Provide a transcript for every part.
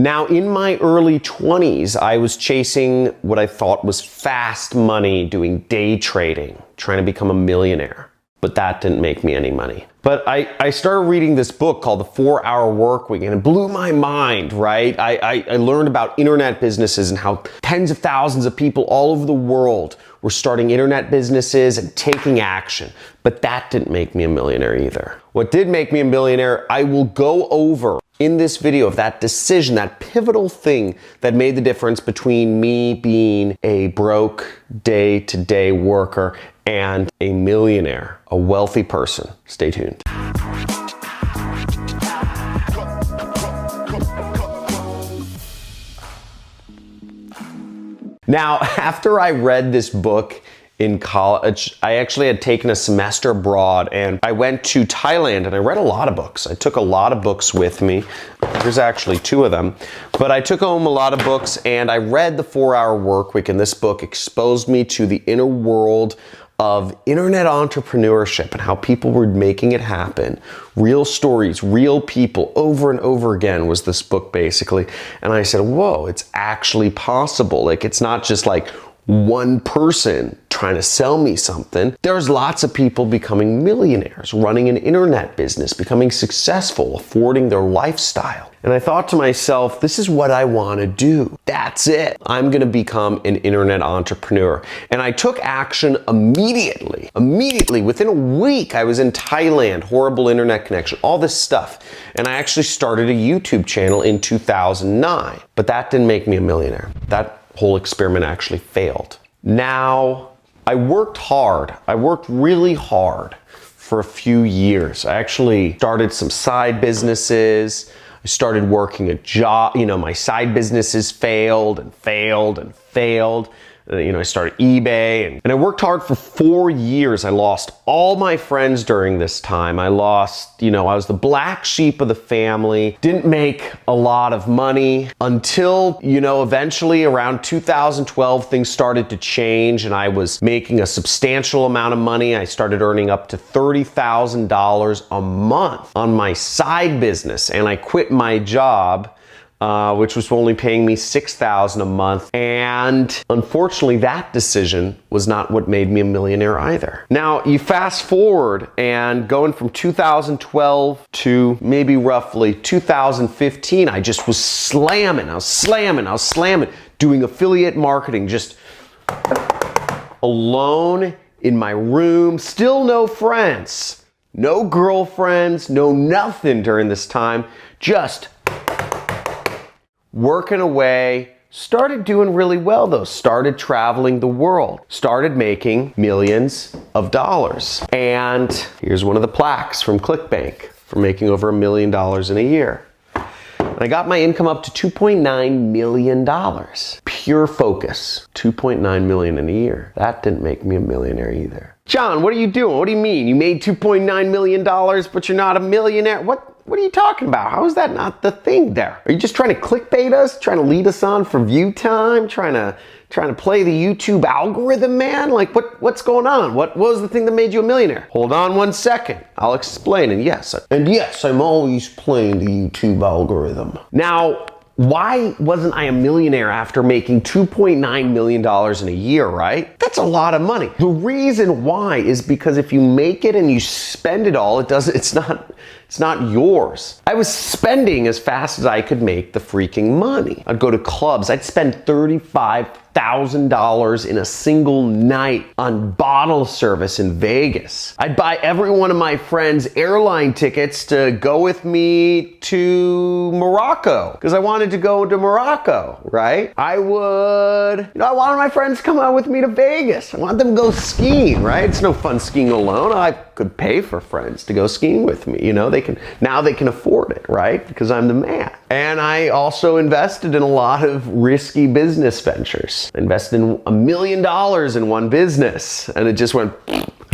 Now, in my early 20s, I was chasing what I thought was fast money, doing day trading, trying to become a millionaire. But that didn't make me any money. But I started reading this book called The 4-Hour Workweek, and it blew my mind, right? I learned about internet businesses and how tens of thousands of people all over the world were starting internet businesses and taking action. But that didn't make me a millionaire either. What did make me a millionaire, I will go over in this video of that decision, that pivotal thing that made the difference between me being a broke day-to-day worker and a millionaire, a wealthy person. Stay tuned. Now, after I read this book in college, I actually had taken a semester abroad and I went to Thailand and I read a lot of books. I took a lot of books with me. There's actually 2 of them, but I took home a lot of books and I read The 4-Hour Workweek, and this book exposed me to the inner world of internet entrepreneurship and how people were making it happen. Real stories, real people, over and over again was this book basically. And I said, whoa, it's actually possible. Like, it's not just like one person trying to sell me something. There's lots of people becoming millionaires, running an internet business, becoming successful, affording their lifestyle. And I thought to myself, this is what I want to do. That's it. I'm going to become an internet entrepreneur. And I took action immediately. Within a week, I was in Thailand, horrible internet connection, all this stuff. And I actually started a YouTube channel in 2009. But that didn't make me a millionaire. That whole experiment actually failed. Now, I worked hard. I worked really hard for a few years. I actually started some side businesses. I started working a job. You know, my side businesses failed and failed and failed. I started eBay and I worked hard for 4 years. I lost all my friends during this time. I was the black sheep of the family, didn't make a lot of money until, eventually around 2012, things started to change and I was making a substantial amount of money. I started earning up to $30,000 a month on my side business, and I quit my job, which was only paying me $6,000 a month. And unfortunately, that decision was not what made me a millionaire either. Now, you fast forward and going from 2012 to maybe roughly 2015, I just was slamming, doing affiliate marketing, just alone in my room, still no friends, no girlfriends, no nothing during this time, just working away. Started doing really well though, started traveling the world, started making millions of dollars. And here's one of the plaques from ClickBank for making over $1 million in a year. And I got my income up to $2.9 million. Pure focus, $2.9 million in a year. That didn't make me a millionaire either. John, what are you doing? What do you mean? You made $2.9 million, but you're not a millionaire? What are you talking about? How is that not the thing there? Are you just trying to clickbait us? Trying to lead us on for view time? Trying to play the YouTube algorithm, man? Like, what's going on? What was the thing that made you a millionaire? Hold on one second. I'll explain. And yes, I'm always playing the YouTube algorithm. Now, why wasn't I a millionaire after making $2.9 million in a year, right? That's a lot of money. The reason why is because if you make it and you spend it all, it's not yours. I was spending as fast as I could make the freaking money. I'd go to clubs. I'd spend $35,000 in a single night on bottle service in Vegas. I'd buy every one of my friends airline tickets to go with me to Morocco because I wanted to go to Morocco, right? I wanted my friends to come out with me to Vegas. I want them to go skiing, right? It's no fun skiing alone. I could pay for friends to go skiing with me. Now they can afford it, right? Because I'm the man. And I also invested in a lot of risky business ventures. I invested in $1 million in one business and it just went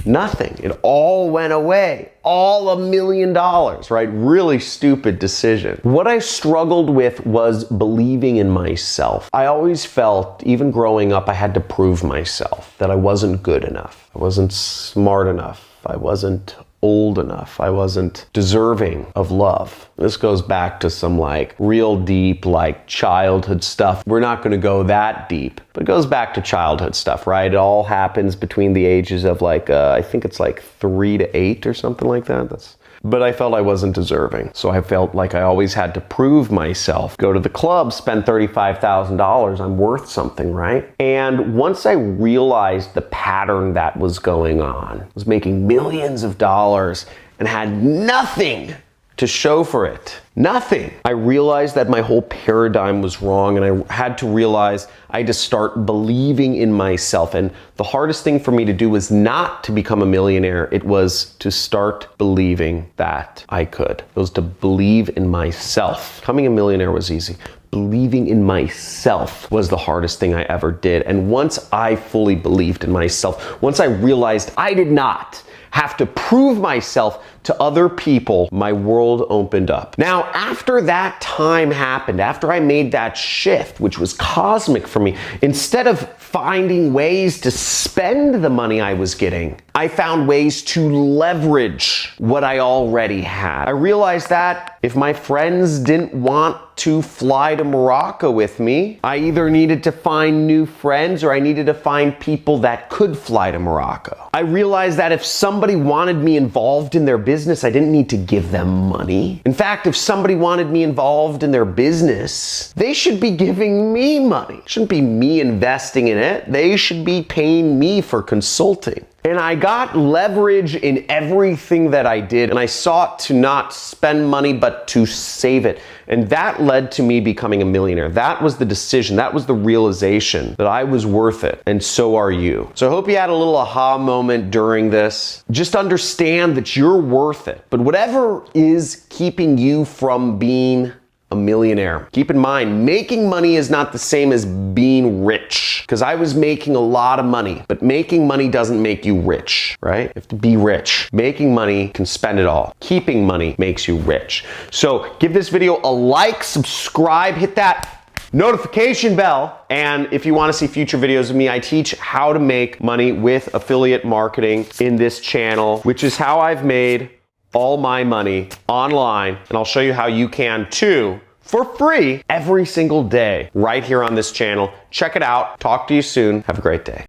nothing. It all went away. All $1 million, right? Really stupid decision. What I struggled with was believing in myself. I always felt, even growing up, I had to prove myself that I wasn't good enough. I wasn't smart enough. I wasn't old enough. I wasn't deserving of love. This goes back to some like real deep like childhood stuff. We're not going to go that deep, but it goes back to childhood stuff, right? It all happens between the ages of like, I think it's like 3 to 8 or something like that. But I felt I wasn't deserving. So I felt like I always had to prove myself. Go to the club, spend $35,000. I'm worth something, right? And once I realized the pattern that was going on, I was making millions of dollars and had nothing to show for it. Nothing. I realized that my whole paradigm was wrong, and I had to realize I had to start believing in myself. And the hardest thing for me to do was not to become a millionaire. It was to start believing that I could. It was to believe in myself. Becoming a millionaire was easy. Believing in myself was the hardest thing I ever did. And once I fully believed in myself, once I realized I did not have to prove myself to other people, my world opened up. Now, after that time happened, after I made that shift, which was cosmic for me, instead of finding ways to spend the money I was getting, I found ways to leverage what I already had. I realized that if my friends didn't want to fly to Morocco with me, I either needed to find new friends or I needed to find people that could fly to Morocco. I realized that if somebody wanted me involved in their business, I didn't need to give them money. In fact, if somebody wanted me involved in their business, they should be giving me money. It shouldn't be me investing in it. They should be paying me for consulting. And I got leverage in everything that I did, and I sought to not spend money, but to save it. And that led to me becoming a millionaire. That was the decision. That was the realization that I was worth it, and so are you. So I hope you had a little aha moment during this. Just understand that you're worth it. But whatever is keeping you from being a millionaire, keep in mind, making money is not the same as being rich. Because I was making a lot of money, but making money doesn't make you rich, right? You have to be rich. Making money can spend it all. Keeping money makes you rich. So give this video a like, subscribe, hit that notification bell. And if you want to see future videos of me, I teach how to make money with affiliate marketing in this channel, which is how I've made all my money online, and I'll show you how you can too, for free every single day right here on this channel. Check it out. Talk to you soon. Have a great day.